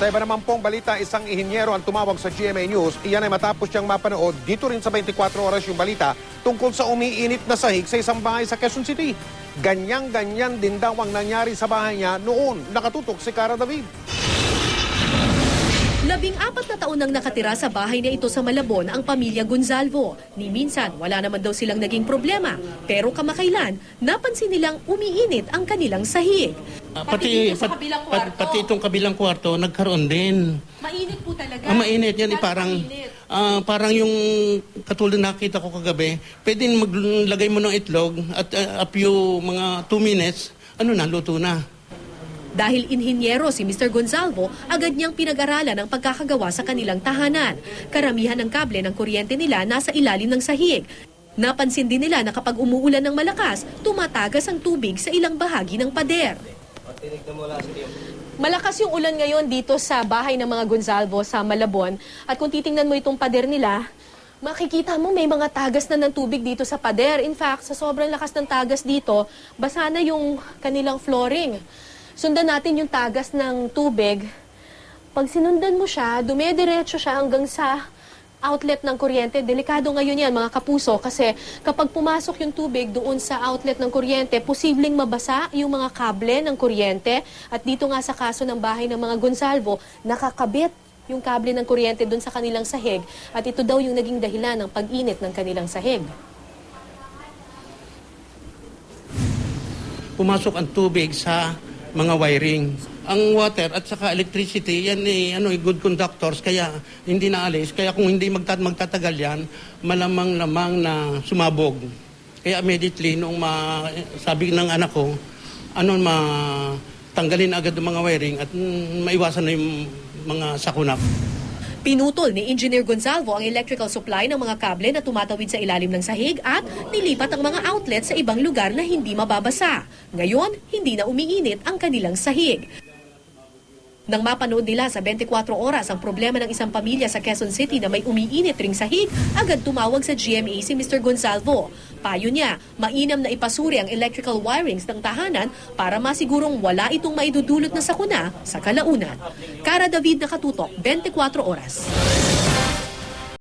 Sa iba naman pong balita, isang ihinyero ang tumawag sa GMA News. Iyan ay matapos siyang mapanood dito rin sa 24 oras yung balita tungkol sa umiinit na sahig sa isang bahay sa Quezon City. Ganyan-ganyan din daw ang nangyari sa bahay niya noon. Nakatutok si Cara David. 14 na taon nang nakatira sa bahay na ito sa Malabon ang pamilya Gonzalvo. Ni minsan, wala naman daw silang naging problema. Pero kamakailan, napansin nilang umiinit ang kanilang sahig. Pati itong kabilang kwarto, nagkaroon din. Mainit po talaga. Mainit yan, parang yung katulad nakita ko kagabi, pwedeng maglagay mo ng itlog at a few mga 2 minutes, luto na. Dahil inhinyero si Mr. Gonzalvo, agad niyang pinag-aralan ang pagkakagawa sa kanilang tahanan. Karamihan ng kable ng kuryente nila nasa ilalim ng sahig. Napansin din nila na kapag umuulan ng malakas, tumatagas ang tubig sa ilang bahagi ng pader. Malakas yung ulan ngayon dito sa bahay ng mga Gonzalvo sa Malabon. At kung titingnan mo itong pader nila, makikita mo may mga tagas na ng tubig dito sa pader. In fact, sa sobrang lakas ng tagas dito, basa na yung kanilang flooring. Sundan natin yung tagas ng tubig. Pag sinundan mo siya, dumediretso siya hanggang sa outlet ng kuryente. Delikado ngayon yan, mga kapuso, kasi kapag pumasok yung tubig doon sa outlet ng kuryente, posibleng mabasa yung mga kable ng kuryente. At dito nga sa kaso ng bahay ng mga Gonzalvo, nakakabit yung kable ng kuryente doon sa kanilang sahig. At ito daw yung naging dahilan ng pag-init ng kanilang sahig. Pumasok ang tubig sa mga wiring. Ang water at saka electricity, yan good conductors, kaya hindi naalis. Kaya kung hindi magtatagal yan, malamang-lamang na sumabog. Kaya immediately, nung sabi ng anak ko, tanggalin agad ang mga wiring at maiwasan na yung mga sakuna. Pinutol ni Engineer Gonzalvo ang electrical supply ng mga kable na tumatawid sa ilalim ng sahig at nilipat ang mga outlet sa ibang lugar na hindi mababasa. Ngayon, hindi na umiinit ang kanilang sahig. Nang mapanood nila sa 24 oras ang problema ng isang pamilya sa Quezon City na may umiinit ring sahig, agad tumawag sa GMA si Mr. Gonzalvo. Payo niya, mainam na ipasuri ang electrical wirings ng tahanan para masigurong wala itong maidudulot na sakuna sa kalaunan. Cara David, Nakatutok, 24 oras.